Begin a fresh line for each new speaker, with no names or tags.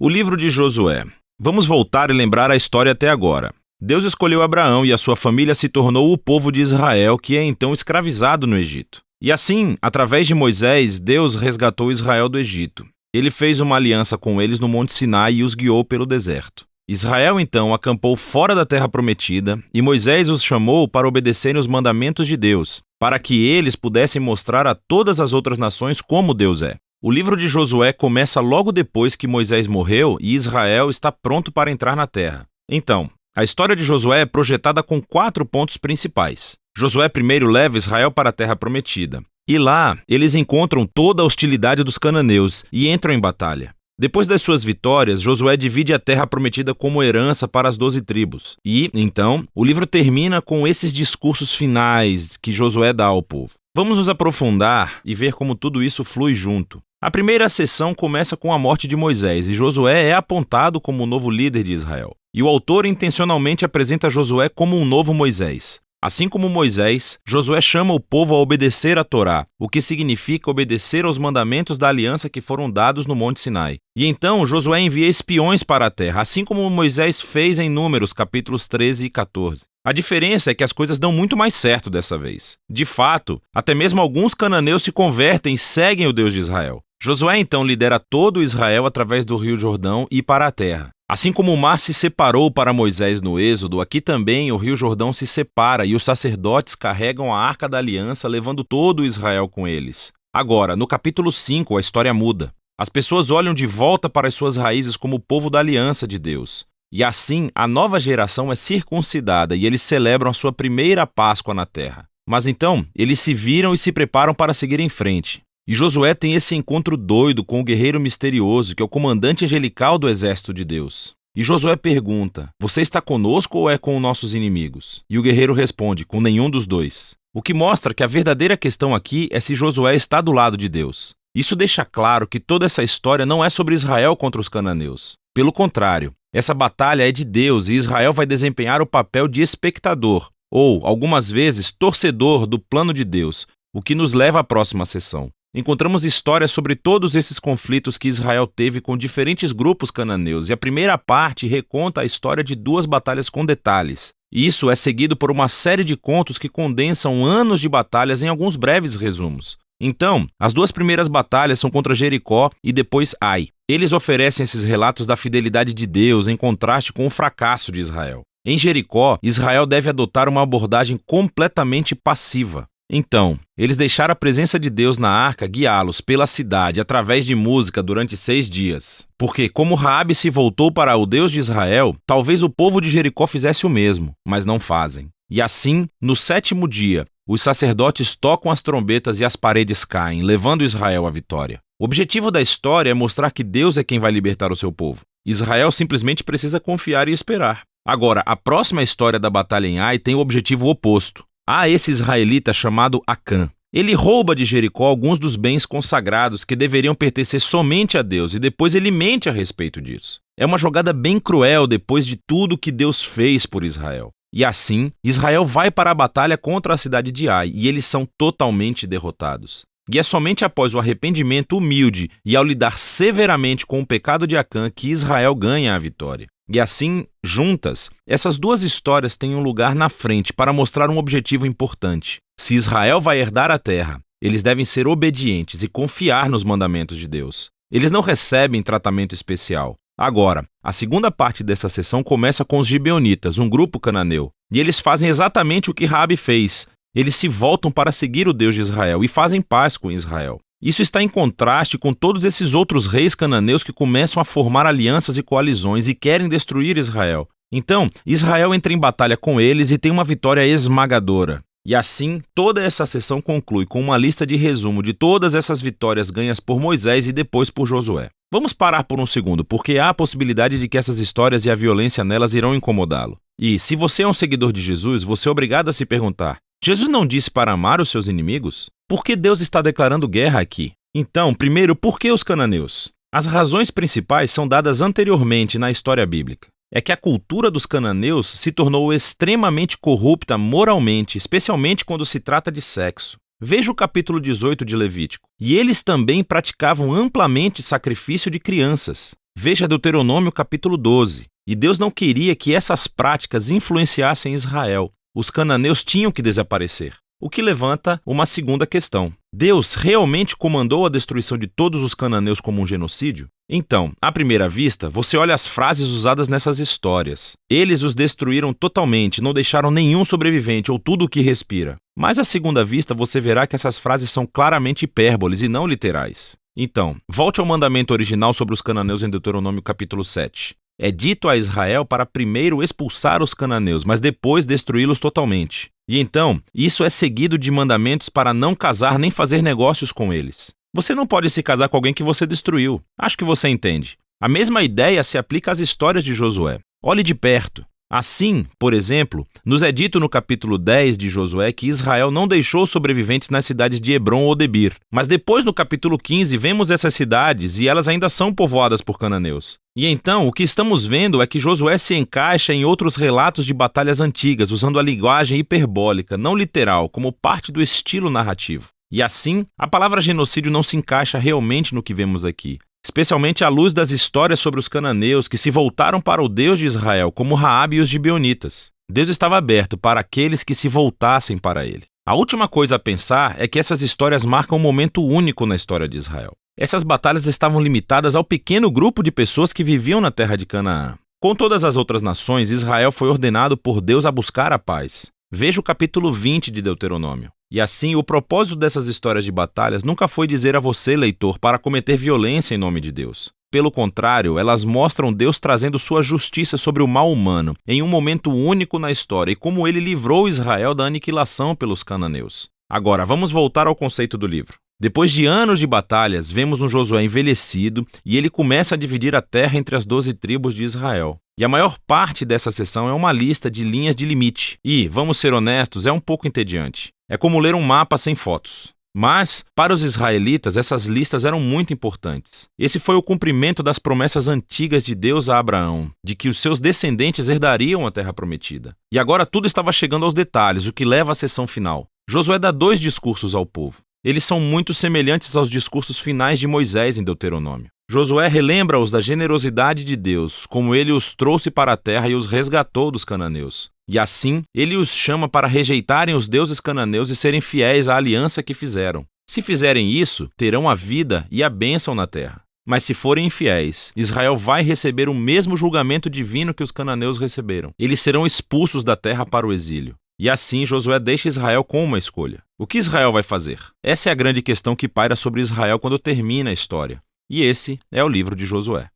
O livro de Josué. Vamos voltar e lembrar a história até agora. Deus escolheu Abraão e a sua família se tornou o povo de Israel, que é então escravizado no Egito. E assim, através de Moisés, Deus resgatou Israel do Egito. Ele fez uma aliança com eles no Monte Sinai e os guiou pelo deserto. Israel então acampou fora da terra prometida e Moisés os chamou para obedecerem os mandamentos de Deus, para que eles pudessem mostrar a todas as outras nações como Deus é. O livro de Josué começa logo depois que Moisés morreu e Israel está pronto para entrar na terra. Então, a história de Josué é projetada com 4 pontos principais. Josué primeiro leva Israel para a terra prometida. E lá, eles encontram toda a hostilidade dos cananeus e entram em batalha. Depois das suas vitórias, Josué divide a terra prometida como herança para as 12 tribos. E, então, o livro termina com esses discursos finais que Josué dá ao povo. Vamos nos aprofundar e ver como tudo isso flui junto. A primeira sessão começa com a morte de Moisés e Josué é apontado como o novo líder de Israel. E o autor intencionalmente apresenta Josué como um novo Moisés. Assim como Moisés, Josué chama o povo a obedecer a Torá, o que significa obedecer aos mandamentos da aliança que foram dados no Monte Sinai. E então Josué envia espiões para a terra, assim como Moisés fez em Números, capítulos 13 e 14. A diferença é que as coisas dão muito mais certo dessa vez. De fato, até mesmo alguns cananeus se convertem e seguem o Deus de Israel. Josué então lidera todo Israel através do rio Jordão e para a terra. Assim como o mar se separou para Moisés no Êxodo, aqui também o rio Jordão se separa e os sacerdotes carregam a Arca da Aliança, levando todo Israel com eles. Agora, no capítulo 5, a história muda. As pessoas olham de volta para as suas raízes como o povo da aliança de Deus. E assim, a nova geração é circuncidada e eles celebram a sua primeira Páscoa na terra. Mas então, eles se viram e se preparam para seguir em frente. E Josué tem esse encontro doido com o guerreiro misterioso, que é o comandante angelical do exército de Deus. E Josué pergunta: você está conosco ou é com os nossos inimigos? E o guerreiro responde: com nenhum dos dois. O que mostra que a verdadeira questão aqui é se Josué está do lado de Deus. Isso deixa claro que toda essa história não é sobre Israel contra os cananeus. Pelo contrário, essa batalha é de Deus e Israel vai desempenhar o papel de espectador, ou, algumas vezes, torcedor do plano de Deus, o que nos leva à próxima sessão. Encontramos histórias sobre todos esses conflitos que Israel teve com diferentes grupos cananeus, e a primeira parte reconta a história de 2 batalhas com detalhes. Isso é seguido por uma série de contos que condensam anos de batalhas em alguns breves resumos. Então, as 2 primeiras batalhas são contra Jericó e depois Ai. Eles oferecem esses relatos da fidelidade de Deus em contraste com o fracasso de Israel. Em Jericó, Israel deve adotar uma abordagem completamente passiva. Então, eles deixaram a presença de Deus na arca guiá-los pela cidade através de música durante 6 dias. Porque, como Raabe se voltou para o Deus de Israel, talvez o povo de Jericó fizesse o mesmo, mas não fazem. E assim, no 7º dia, os sacerdotes tocam as trombetas e as paredes caem, levando Israel à vitória. O objetivo da história é mostrar que Deus é quem vai libertar o seu povo. Israel simplesmente precisa confiar e esperar. Agora, a próxima história da batalha em Ai tem o objetivo oposto. Há esse israelita chamado Acã. Ele rouba de Jericó alguns dos bens consagrados que deveriam pertencer somente a Deus e depois ele mente a respeito disso. É uma jogada bem cruel depois de tudo que Deus fez por Israel. E assim, Israel vai para a batalha contra a cidade de Ai e eles são totalmente derrotados. E é somente após o arrependimento humilde e ao lidar severamente com o pecado de Acã que Israel ganha a vitória. E assim, juntas, essas 2 histórias têm um lugar na frente para mostrar um objetivo importante. Se Israel vai herdar a terra, eles devem ser obedientes e confiar nos mandamentos de Deus. Eles não recebem tratamento especial. Agora, a segunda parte dessa sessão começa com os gibeonitas, um grupo cananeu. E eles fazem exatamente o que Raabe fez. Eles se voltam para seguir o Deus de Israel e fazem paz com Israel. Isso está em contraste com todos esses outros reis cananeus que começam a formar alianças e coalizões e querem destruir Israel. Então, Israel entra em batalha com eles e tem uma vitória esmagadora. E assim, toda essa sessão conclui com uma lista de resumo de todas essas vitórias ganhas por Moisés e depois por Josué. Vamos parar por um segundo, porque há a possibilidade de que essas histórias e a violência nelas irão incomodá-lo. E, se você é um seguidor de Jesus, você é obrigado a se perguntar: Jesus não disse para amar os seus inimigos? Por que Deus está declarando guerra aqui? Então, primeiro, por que os cananeus? As razões principais são dadas anteriormente na história bíblica. É que a cultura dos cananeus se tornou extremamente corrupta moralmente, especialmente quando se trata de sexo. Veja o capítulo 18 de Levítico. E eles também praticavam amplamente sacrifício de crianças. Veja Deuteronômio capítulo 12. E Deus não queria que essas práticas influenciassem Israel. Os cananeus tinham que desaparecer. O que levanta uma segunda questão. Deus realmente comandou a destruição de todos os cananeus como um genocídio? Então, à primeira vista, você olha as frases usadas nessas histórias. Eles os destruíram totalmente, não deixaram nenhum sobrevivente ou tudo o que respira. Mas à segunda vista, você verá que essas frases são claramente hipérboles e não literais. Então, volte ao mandamento original sobre os cananeus em Deuteronômio capítulo 7. É dito a Israel para primeiro expulsar os cananeus, mas depois destruí-los totalmente. E então, isso é seguido de mandamentos para não casar nem fazer negócios com eles. Você não pode se casar com alguém que você destruiu. Acho que você entende. A mesma ideia se aplica às histórias de Josué. Olhe de perto. Assim, por exemplo, nos é dito no capítulo 10 de Josué que Israel não deixou sobreviventes nas cidades de Hebrom ou Debir. Mas depois, no capítulo 15, vemos essas cidades e elas ainda são povoadas por cananeus. E então, o que estamos vendo é que Josué se encaixa em outros relatos de batalhas antigas, usando a linguagem hiperbólica, não literal, como parte do estilo narrativo. E assim, a palavra genocídio não se encaixa realmente no que vemos aqui. Especialmente à luz das histórias sobre os cananeus que se voltaram para o Deus de Israel, como Raabe e os gibeonitas. Deus estava aberto para aqueles que se voltassem para ele. A última coisa a pensar é que essas histórias marcam um momento único na história de Israel. Essas batalhas estavam limitadas ao pequeno grupo de pessoas que viviam na terra de Canaã. Com todas as outras nações, Israel foi ordenado por Deus a buscar a paz. Veja o capítulo 20 de Deuteronômio. E assim, o propósito dessas histórias de batalhas nunca foi dizer a você, leitor, para cometer violência em nome de Deus. Pelo contrário, elas mostram Deus trazendo sua justiça sobre o mal humano, em um momento único na história, e como ele livrou Israel da aniquilação pelos cananeus. Agora, vamos voltar ao conceito do livro. Depois de anos de batalhas, vemos um Josué envelhecido e ele começa a dividir a terra entre as 12 tribos de Israel. E a maior parte dessa seção é uma lista de linhas de limite. E, vamos ser honestos, é um pouco entediante. É como ler um mapa sem fotos. Mas, para os israelitas, essas listas eram muito importantes. Esse foi o cumprimento das promessas antigas de Deus a Abraão, de que os seus descendentes herdariam a terra prometida. E agora tudo estava chegando aos detalhes, o que leva à seção final. Josué dá 2 discursos ao povo. Eles são muito semelhantes aos discursos finais de Moisés em Deuteronômio. Josué relembra-os da generosidade de Deus, como ele os trouxe para a terra e os resgatou dos cananeus. E assim, ele os chama para rejeitarem os deuses cananeus e serem fiéis à aliança que fizeram. Se fizerem isso, terão a vida e a bênção na terra. Mas se forem infiéis, Israel vai receber o mesmo julgamento divino que os cananeus receberam. Eles serão expulsos da terra para o exílio. E assim, Josué deixa Israel com uma escolha. O que Israel vai fazer? Essa é a grande questão que paira sobre Israel quando termina a história. E esse é o livro de Josué.